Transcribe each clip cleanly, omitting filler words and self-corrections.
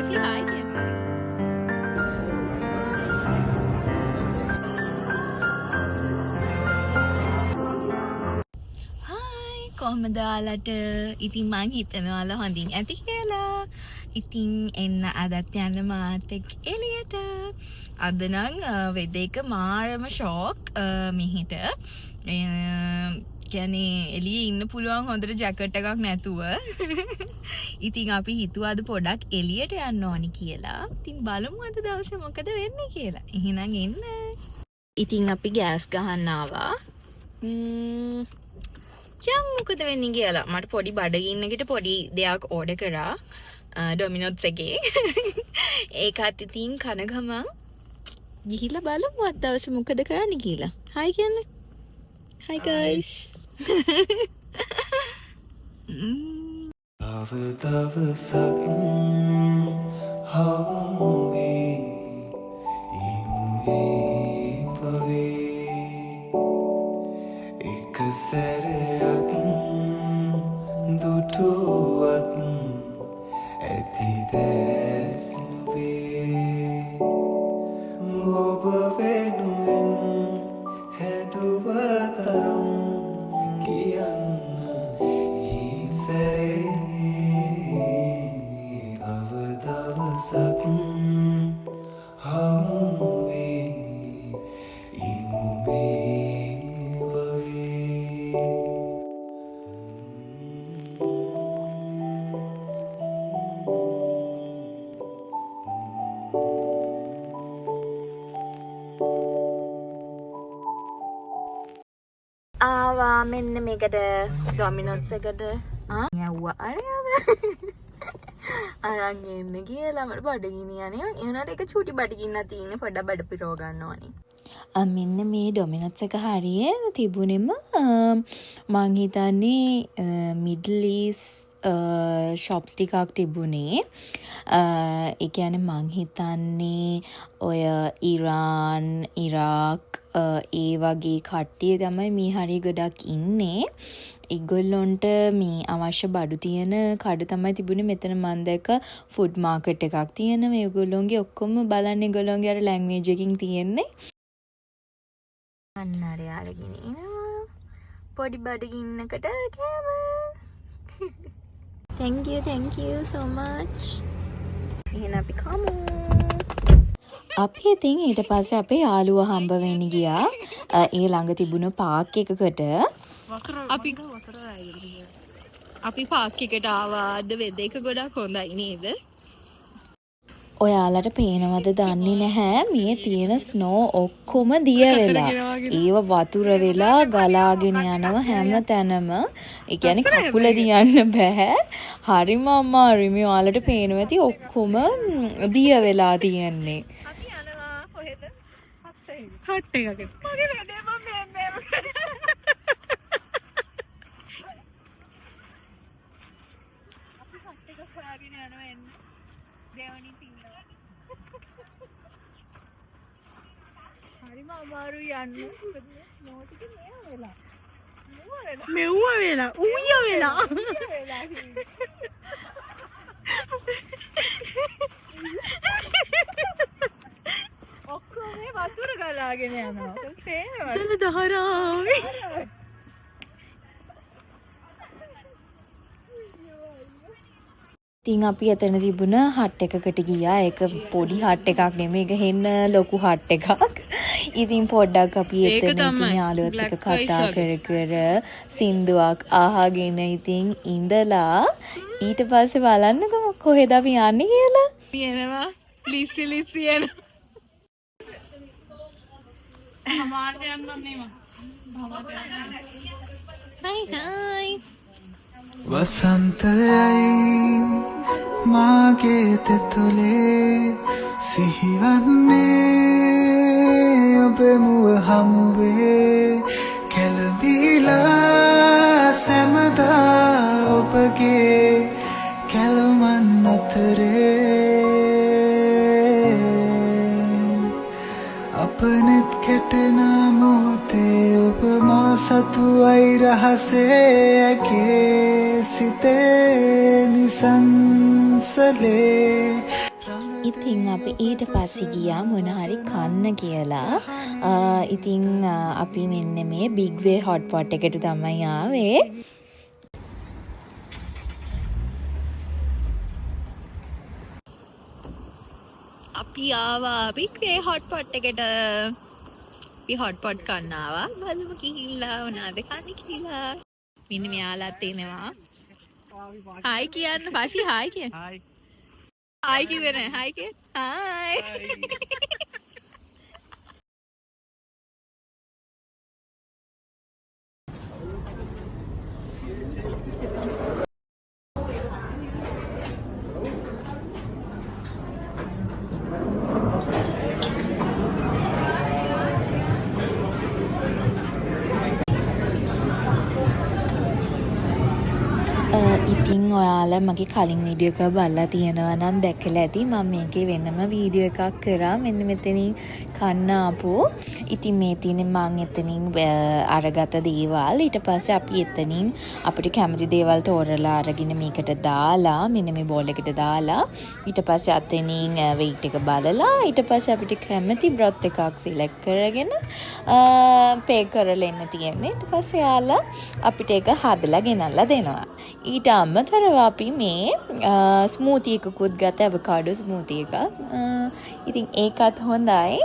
ආශි hi කියන. Hi කොහමද ඔයාලට? ඉතින් මං හිතනවා ඔයාලා හොඳින් ඇති කියලා. ඉතින් එන්න අදත් යන්න මාත් එක්ක එළියට. අද නම් වෙදර් එක මාරම ෂොක් මෙහෙට. කියන්නේ එළියේ ඉන්න පුළුවන් හොඳට ජැකට් එකක් නැතුව. ඉතින් අපි හිතුවා අද පොඩක් එළියට යන්න ඕනි කියලා. ඉතින් බලමු අද දවසේ මොකද වෙන්නේ කියලා. එහෙනම් එන්න. ඉතින් අපි ගෑස් ගහන්න ආවා. මොකද වෙන්නේ කියලා මට පොඩි බඩගින්නකට පොඩි දෙයක් ඕඩර් කරා ඩොමිනෝස් එකේ. ඒකත් ඉතින් කන ගමන් ගිහිල්ලා බලමු අද දවසේ මොකද කරන්න කියලා. හයි කියන්නේ. Hi guys. ආවා මෙන්න මේකට ඩොමිනෝස් එකට යවුවා අරයව අරන් එන්න කියලා මට බඩගිනියනේ ඒ උනාට එක චූටි බඩගින්නක් තියෙන පොඩ බඩ පිරව ගන්න ඕනේ මෙන්න මේ ඩොමිනෝස් එක හරියේ තිබුණෙම මං හිතන්නේ මිඩල් ඊස්ට් ෂොප්ස් ටිකක් තිබුණේ ඒ කියන්නේ මං හිතන්නේ ඔය ඉරාන් ඉරාක් ඒ වගේ කට්ටිය තමයි මේ හරිය ගොඩක් ඉන්නේ ඒගොල්ලොන්ට මේ අවශ්‍ය බඩු තියෙන කඩ තමයි තිබුණේ මෙතන මම දැක්ක ෆුඩ් මාකට් එකක් තියෙනවා මේගොල්ලොන්ගේ ඔක්කොම බලන්න ඒගොල්ලොන්ගේ අර ලැන්ග්වේජ් එකකින් තියෙන්නේ අන්නර යාරගෙන එනවා පොඩි බඩගින්නකට කෑම thank you so much එහෙනම් අපි කමු අපි ඉතින් ඊට පස්සේ අපේ යාළුවා හම්බ වෙන්න ගියා ඒ ළඟ තිබුණ පාක් එකකට අපි පාක් එකට ආවා අද වෙදර් එක ගොඩක් හොඳයි නේද ඔයාලට පේනවද දන්නේ නැහැ මේ තියෙන ස්නෝ ඔක්කොම දිය වෙලා ඒව වතුර වෙලා ගලාගෙන යනවා හැම තැනම ඒ කියන්නේ කකුල දියන්න බෑ හරිම අමාරුයි මේ ඔයාලට පේනවා ඇති ඔක්කොම දිය වෙලා තියෙන්නේ අපි යනවා කොහෙද හට් එකකට මගේ වැඩේ මම මේ අපි හට් එක හොයාගෙන යනවා එන්න දෙවනි පින්නවා හරිම අමාරුයි යන්න ස්නෝ ටික මෙව්ව වෙලා උయ్య වෙලා ඔක්කොම වතුර ගලාගෙන යනවා තේරෙනවද ජල දහරාවේ ඉතින් අපි එතන තිබුණ හට් එකකට ගියා. ඒක පොඩි හට් එකක් නෙමෙයි. ඒක හෙන්න ලොකු හට් එකක්. ඉතින් පොඩ්ඩක් අපි එතන ඉතින් යාළුවොත් එක්ක කතා කර සින්දුවක් අහගෙන ඉතින් ඉඳලා ඊට පස්සේ බලන්නකො කොහෙද අපි යන්නේ කියලා. යනවා ලිස්සි යන. අමාරු යන්න නෙමෙයි. හයි වසන්තයයි මාගේ තෙතොලේ සිහිවන්නේ ඔබ මුව හමුවේ කැළඹිලා සැමදා ඔබගේ කැළමන් අතරේ අපනෙත් කෙටෙන මොහොතේ ඔබ මා සතුවයි රහසේ ඇගේ සිතේ නිසංසලේ ඉතින් අපි ඊට පස්සේ ගියා මොන හරි කන්න කියලා. ඉතින් අපි මෙන්න මේ බිග් වේ හොට් පොට් එකට තමයි ආවේ. අපි ආවා බිග් වේ හොට් පොට් එකට. අපි හොට් පොට් කන්න ආවා. බලමු කිහිල්ලා මොනවද කන්නේ කියලා. මෙන්න මෙයාලාත් එනවා. හායි කියන්න පස්සේ හායි කියන්න. හායි කිව්වේ නෑ හායි කිය. හායි. ඉතින් ඔයාලා මගේ කලින් වීඩියෝ එක බලලා තියෙනවා නම් දැකලා ඇති මම මේකේ වෙනම වීඩියෝ එකක් කරා මෙන්න මෙතනින් කන්න ආපෝ. ඉතින් මේ තියෙන්නේ මම එතනින් අරගත දේවල්. ඊට පස්සේ අපි එතනින් අපිට කැමති දේවල් තෝරලා අරගෙන මේකට දාලා මෙන්න මේ බෝල් එකට දාලා ඊට පස්සේ අතනින් weight එක බලලා ඊට පස්සේ අපිට කැමති බ්‍රොත් එකක් සිලෙක්ට් කරගෙන පේ කරලා එන්න තියෙන්නේ. ඊට පස්සේ යාලා අපිට ඒක හදලා ගෙනල්ලා දෙනවා. ඊට අමතරව අපි මේ ස්මූති එකකුත් ගත්තා අවකාඩෝ ස්මූති එක. ඉතින් ඒකත් හොඳයි.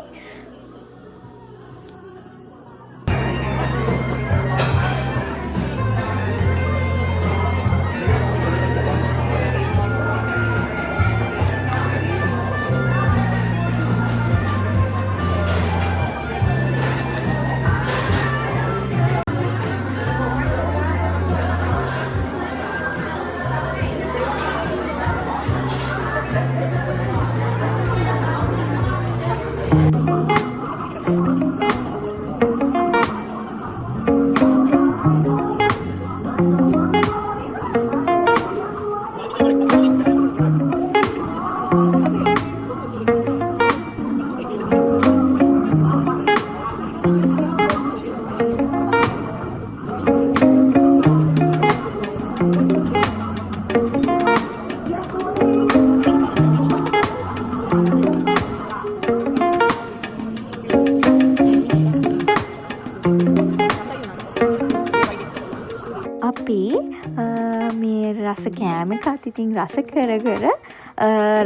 අපි මේ රස කෑම එකත් ඉතින් රස කර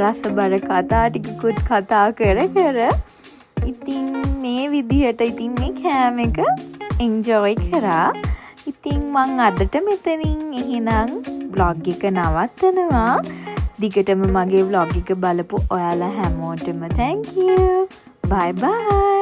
රස බර කතා ටිකකුත් කතා කර ඉතින් මේ විදිහට ඉතින් මේ කෑම එක එන්ජොයි කරා. ඉතින් මං අදට මෙතනින් එහෙනම් බ්ලොග් එක නවත්තනවා. දිගටම මගේ බ්ලොග් එක බලපු ඔයාලා හැමෝටම thank you. bye bye.